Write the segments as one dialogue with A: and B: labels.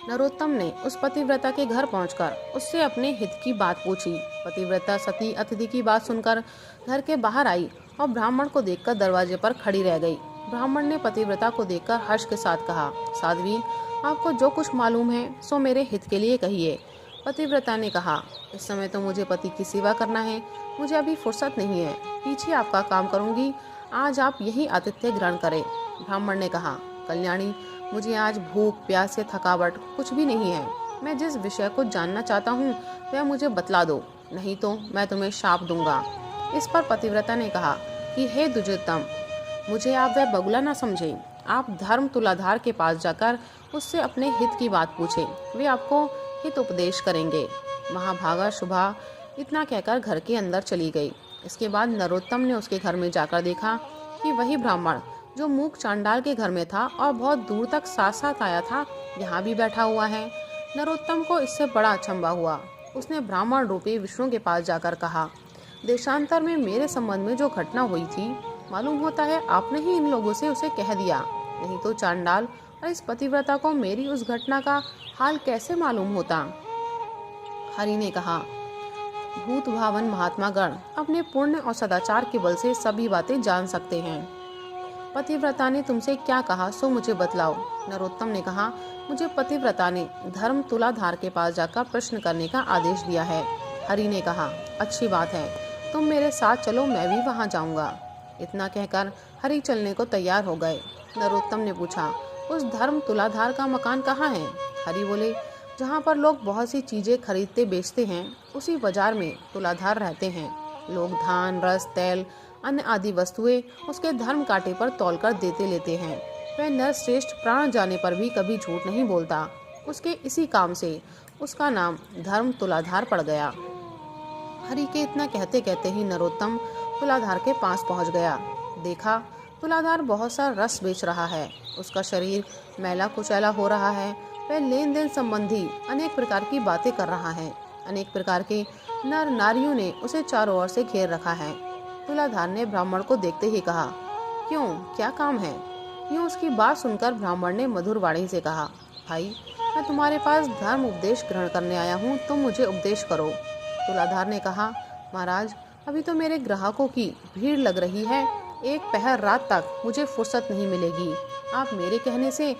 A: नरोत्तम ने उस पतिव्रता के घर पहुंचकर उससे अपने हित की बात पूछी। पतिव्रता सती अतिथि की बात सुनकर घर के बाहर आई और ब्राह्मण को देखकर दरवाजे पर खड़ी रह गई। ब्राह्मण ने पतिव्रता को देखकर हर्ष के साथ कहा, साध्वी, आपको जो कुछ मालूम है सो मेरे हित के लिए कहिए। पतिव्रता ने कहा, इस समय तो मुझे पति की सेवा करना है, मुझे अभी फुर्सत नहीं है, पीछे आपका काम करूंगी, आज आप यही आतिथ्य ग्रहण करें। ब्राह्मण ने कहा, कल्याणी, मुझे आज भूख प्यास या थकावट कुछ भी नहीं है। मैं जिस विषय को जानना चाहता हूँ वह मुझे बतला दो, नहीं तो मैं तुम्हें शाप दूंगा। इस पर पतिव्रता ने कहा कि हे दुर्योधन, मुझे आप वह बगुला न समझें। आप धर्म तुलाधार के पास जाकर उससे अपने हित की बात पूछें, वे आपको हित उपदेश करेंगे। महाभागा शुभा इतना कहकर घर के अंदर चली गई। इसके बाद नरोत्तम ने उसके घर में जाकर देखा कि वही ब्राह्मण जो मूक चांडाल के घर में था और बहुत दूर तक साथ साथ आया था, यहाँ भी बैठा हुआ है। नरोत्तम को इससे बड़ा अचंभा हुआ। उसने ब्राह्मण रूपी विष्णु के पास जाकर कहा, देशांतर में मेरे संबंध में जो घटना हुई थी, मालूम होता है आपने ही इन लोगों से उसे कह दिया, नहीं तो चांडाल और इस पतिव्रता को मेरी उस घटना का हाल कैसे मालूम होता। हरि ने कहा, भूत भावन महात्मा गण अपने पुण्य और सदाचार के बल से सभी बातें जान सकते हैं। पतिव्रता ने तुमसे क्या कहा सो मुझे बतलाओ। नरोत्तम ने कहा, मुझे पतिव्रता ने धर्म तुलाधार के पास जाकर प्रश्न करने का आदेश दिया है। हरि ने कहा, अच्छी बात है, तुम मेरे साथ चलो, मैं भी वहां जाऊंगा। इतना कहकर हरि चलने को तैयार हो गए। नरोत्तम ने पूछा, उस धर्म तुलाधार का मकान कहाँ है। हरि बोले, जहाँ पर लोग बहुत सी चीजें खरीदते बेचते हैं, उसी बाजार में तुलाधार रहते हैं। लोग धान, रस, तेल, अन्य आदि वस्तुएं उसके धर्म कांटे पर तौलकर देते लेते हैं। वह नर श्रेष्ठ प्राण जाने पर भी कभी झूठ नहीं बोलता। उसके इसी काम से उसका नाम धर्म तुलाधार पड़ गया। हरि के इतना कहते कहते ही नरोत्तम तुलाधार के पास पहुंच गया। देखा, तुलाधार बहुत सा रस बेच रहा है। उसका शरीर मैला कुचैला हो रहा है। वह लेन देन संबंधी अनेक प्रकार की बातें कर रहा है। अनेक प्रकार के नर नारियों ने उसे चारों ओर से घेर रखा है। तुलाधार ने ब्राह्मण को देखते ही कहा, क्यों, क्या काम है। यूँ उसकी बात सुनकर ब्राह्मण ने मधुर वाणी से कहा, भाई, मैं तुम्हारे पास धर्म उपदेश ग्रहण करने आया हूँ, तुम मुझे उपदेश करो। तुलाधार ने कहा, महाराज, अभी तो मेरे ग्राहकों की भीड़ लग रही है, एक पहर रात तक मुझे फुर्सत नहीं मिलेगी। आप मेरे कहने से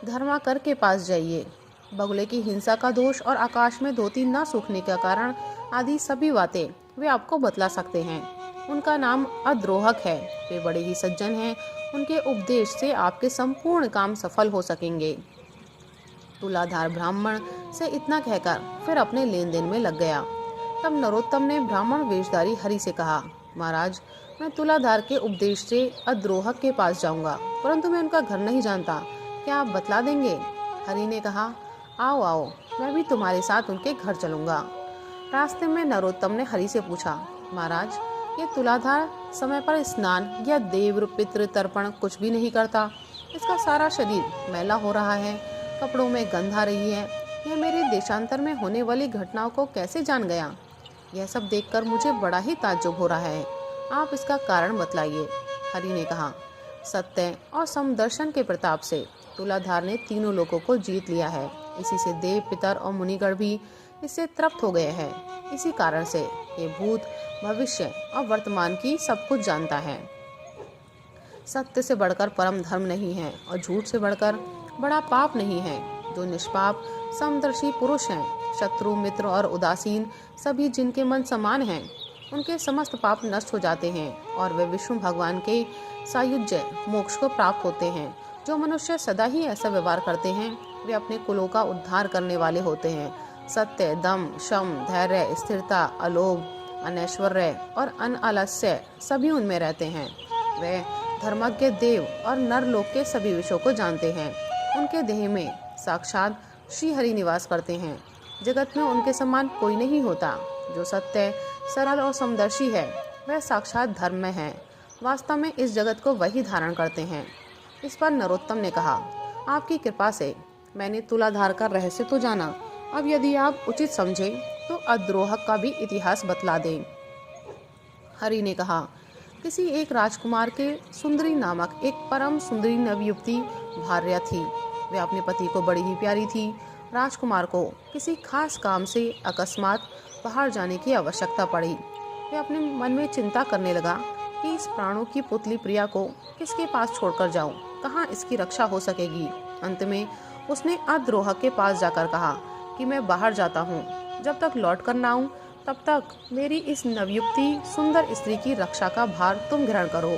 A: धर्माकर के पास जाइए। बगुले की हिंसा का दोष और आकाश में धोती न सूखने का कारण आदि सभी बातें वे आपको बतला सकते हैं। उनका नाम अद्रोहक है। वे बड़े ही सज्जन हैं। उनके उपदेश से आपके संपूर्ण काम सफल हो सकेंगे। तुलाधार ब्राह्मण से इतना कहकर फिर अपने लेन देन में लग गया। तब नरोत्तम ने ब्राह्मण वेशधारी हरि से कहा, महाराज, मैं तुलाधार के उपदेश से अद्रोहक के पास जाऊंगा, परंतु मैं उनका घर नहीं जानता, क्या आप बतला देंगे। हरि ने कहा, आओ आओ, मैं भी तुम्हारे साथ उनके घर चलूंगा। रास्ते में नरोत्तम ने हरि से पूछा, महाराज, ये तुलाधार समय पर स्नान या देव पितृ तर्पण कुछ भी नहीं करता। इसका सारा शरीर मैला हो रहा है, कपड़ों में गंध आ रही है। यह मेरे देशांतर में होने वाली घटनाओं को कैसे जान गया। यह सब देखकर मुझे बड़ा ही ताज्जुब हो रहा है, आप इसका कारण बतलाइए। हरि ने कहा, सत्य और समदर्शन के प्रताप से तुलाधार ने तीनों लोगों को जीत लिया है। इसी से देव, पितर और मुनिगण भी इससे तृप्त हो गए हैं। इसी कारण से ये भूत, भविष्य और वर्तमान की सब कुछ जानता है। सत्य से बढ़कर परम धर्म नहीं है और झूठ से बढ़कर बड़ा पाप नहीं है। जो निष्पाप समदर्शी पुरुष हैं, शत्रु, मित्र और उदासीन सभी जिनके मन समान हैं, उनके समस्त पाप नष्ट हो जाते हैं और वे विष्णु भगवान के सायुज्य मोक्ष को प्राप्त होते हैं। जो मनुष्य सदा ही ऐसा व्यवहार करते हैं, वे अपने कुलों का उद्धार करने वाले होते हैं। सत्य, दम, शम, धैर्य, स्थिरता, अलोभ, अनैश्वर्य और अनालस्य सभी उनमें रहते हैं। वे धर्मज्ञ देव और नरलोक के सभी विषयों को जानते हैं। उनके देह में साक्षात श्री हरि निवास करते हैं। जगत में उनके समान कोई नहीं होता। जो सत्य, सरल और समदर्शी है, वह साक्षात धर्म में है। वास्तव में इस जगत को वही धारण करते हैं। इस पर नरोत्तम ने कहा, आपकी कृपा से मैंने तुलाधार का रहस्य तो जाना, अब यदि आप उचित समझें तो अद्रोहक का भी इतिहास बतला दें। हरि ने कहा, किसी एक राजकुमार के सुंदरी नामक एक परम सुंदरी नवयुवती भार्या थी। वे अपने पति को बड़ी ही प्यारी थी। राजकुमार को किसी खास काम से अकस्मात बाहर जाने की आवश्यकता पड़ी। वह अपने मन में चिंता करने लगा कि इस प्राणों की पुतली प्रिया को किसके पास छोड़कर जाऊं, कहाँ इसकी रक्षा हो सकेगी। अंत में उसने अद्रोहक के पास जाकर कहा कि मैं बाहर जाता हूँ, जब तक लौट कर ना आऊं तब तक मेरी इस नवयुक्ति सुंदर स्त्री की रक्षा का भार तुम ग्रहण करो।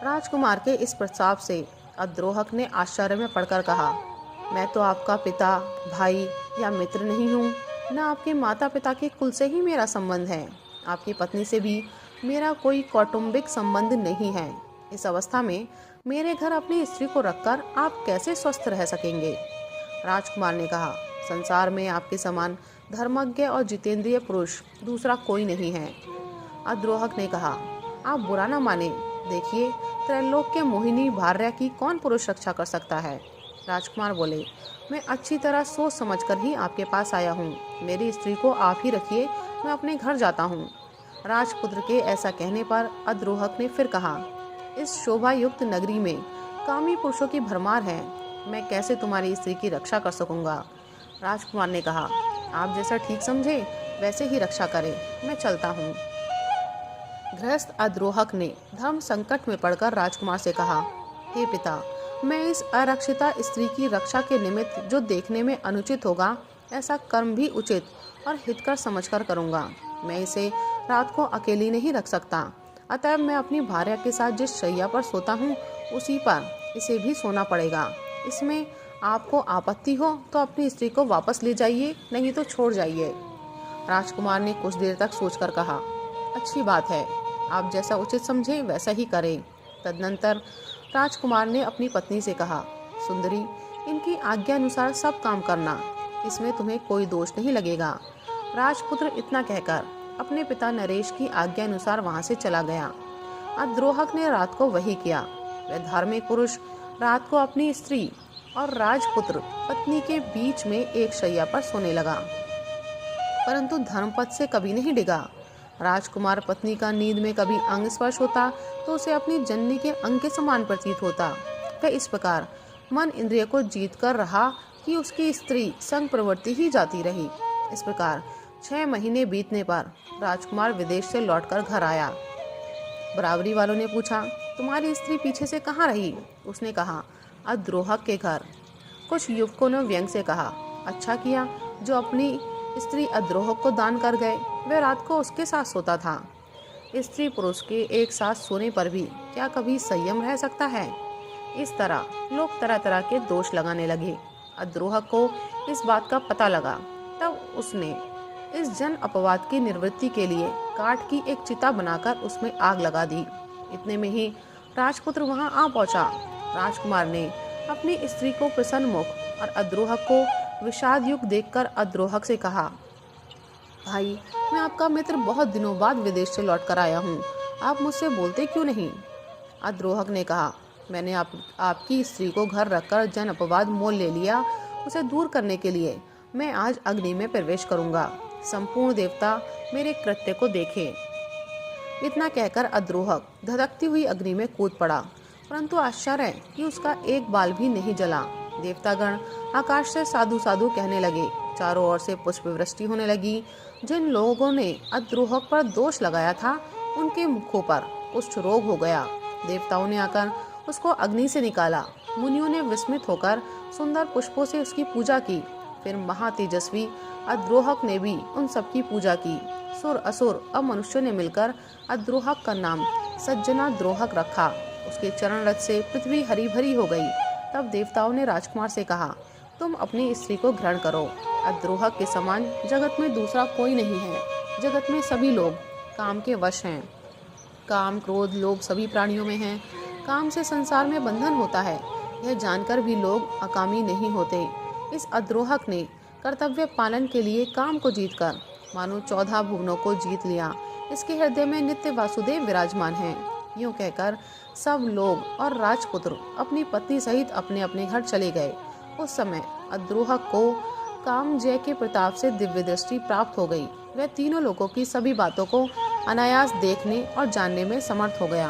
A: राजकुमार के इस प्रस्ताव से अद्रोहक ने आश्चर्य में पड़कर कहा, मैं तो आपका पिता, भाई या मित्र नहीं हूँ, न आपके माता पिता के कुल से ही मेरा संबंध है। आपकी पत्नी से भी मेरा कोई कौटुंबिक संबंध नहीं है। इस अवस्था में मेरे घर अपनी स्त्री को रखकर आप कैसे स्वस्थ रह सकेंगे। राजकुमार ने कहा, संसार में आपके समान धर्मज्ञ और जितेंद्रिय पुरुष दूसरा कोई नहीं है। अद्रोहक ने कहा, आप बुरा न माने, देखिए त्रैलोक के मोहिनी भार्या की कौन पुरुष रक्षा कर सकता है। राजकुमार बोले, मैं अच्छी तरह सोच समझकर ही आपके पास आया हूँ। मेरी स्त्री को आप ही रखिए, मैं अपने घर जाता हूँ। राजपुत्र के ऐसा कहने पर अद्रोहक ने फिर कहा, इस शोभा युक्त नगरी में कामी पुरुषों की भरमार है, मैं कैसे तुम्हारी स्त्री की रक्षा कर सकूंगा। राजकुमार ने कहा, आप जैसा ठीक समझे वैसे ही रक्षा करें, मैं चलता हूँ। गृहस्थ अद्रोहक ने धर्म संकट में पड़कर राजकुमार से कहा, हे पिता, मैं इस आरक्षिता स्त्री की रक्षा के निमित्त जो देखने में अनुचित होगा, ऐसा कर्म भी उचित और हितकर समझकर करूँगा। मैं इसे रात को अकेली नहीं रख सकता, अतः मैं अपनी भार्या के साथ जिस शैया पर सोता हूँ उसी पर इसे भी सोना पड़ेगा। इसमें आपको आपत्ति हो तो अपनी स्त्री को वापस ले जाइए, नहीं तो छोड़ जाइए। राजकुमार ने कुछ देर तक सोचकर कहा, अच्छी बात है, आप जैसा उचित समझें वैसा ही करें। तदनंतर राजकुमार ने अपनी पत्नी से कहा, सुंदरी, इनकी आज्ञा अनुसार सब काम करना, इसमें तुम्हें कोई दोष नहीं लगेगा। राजपुत्र इतना कहकर अपने पिता नरेश की आज्ञा अनुसार वहां से चला गया। अद्रोहक ने रात को वही किया। वह धार्मिक पुरुष रात को अपनी स्त्री और राजपुत्र पत्नी के बीच में एक शैया पर सोने लगा, परंतु धर्मपथ से कभी नहीं डिगा। राजकुमार पत्नी का नींद में कभी अंग स्पर्श होता तो उसे अपनी जननी के अंग के समान प्रतीत होता। वह इस प्रकार मन इंद्रिय को जीत कर रहा कि उसकी स्त्री संग प्रवृत्ति ही जाती रही। इस प्रकार 6 महीने बीतने पर राजकुमार विदेश से लौटकर घर आया। बराबरी वालों ने पूछा, तुम्हारी स्त्री पीछे से कहाँ रही? उसने कहा, अद्रोहक के घर। कुछ युवकों ने व्यंग से कहा, अच्छा किया जो अपनी स्त्री अद्रोहक को दान कर गए, वह रात को उसके साथ सोता था। स्त्री पुरुष के एक साथ सोने पर भी क्या कभी संयम रह सकता है? इस तरह लोग तरह तरह के दोष लगाने लगे। अद्रोहक को इस बात का पता लगा, तब उसने इस जन अपवाद की निवृत्ति के लिए काठ की एक चिता बनाकर उसमें आग लगा दी। इतने में ही राजपुत्र वहां आ पहुंचा। राजकुमार ने अपनी स्त्री को प्रसन्न मुख और अद्रोहक को विषाद युक्त देखकर अद्रोहक से कहा, भाई, मैं आपका मित्र बहुत दिनों बाद विदेश से लौट कर आया हूँ, आप मुझसे बोलते क्यों नहीं? अद्रोहक ने कहा, मैंने आपकी स्त्री को घर रखकर जन अपवाद मोल ले लिया। उसे दूर करने के लिए मैं आज अग्नि में प्रवेश करूंगा। संपूर्ण देवता मेरे कृत्य को देखें। इतना कहकर अद्रोहक धधकती हुई अग्नि में कूद पड़ा, परंतु आश्चर्य है कि उसका एक बाल भी नहीं जला। देवतागण आकाश से साधु साधु कहने लगे। चारों ओर से पुष्प वृष्टि होने लगी। जिन लोगों ने अद्रोहक पर दोष लगाया था उनके मुखों पर कुष्ठ रोग हो गया। देवताओं ने आकर उसको अग्नि से निकाला। मुनियों ने विस्मित होकर सुंदर पुष्पों से उसकी पूजा की। फिर महातेजस्वी अद्रोहक ने भी उन सबकी पूजा की। सुर असुर और मनुष्यों ने मिलकर अद्रोहक का नाम सज्जनाद्रोहक रखा। उसके चरण रथ से पृथ्वी हरी भरी हो गई। तब देवताओं ने राजकुमार से कहा, तुम अपनी स्त्री को ग्रहण करो। अद्रोहक के समान जगत में दूसरा कोई नहीं है। जगत में सभी लोग काम के वश हैं। काम क्रोध लोभ सभी प्राणियों में हैं। काम से संसार में बंधन होता है, यह जानकर भी लोग अकामी नहीं होते। इस अद्रोहक ने कर्तव्य पालन के लिए काम को जीतकर मानो 14 भुवनों को जीत लिया। इसके हृदय में नित्य वासुदेव विराजमान हैं। यूं कहकर सब लोग और राजपुत्र अपनी पत्नी सहित अपने अपने घर चले गए। उस समय अद्रोहक को काम जय के प्रताप से दिव्य दृष्टि प्राप्त हो गई। वह तीनों लोगों की सभी बातों को अनायास देखने और जानने में समर्थ हो गया।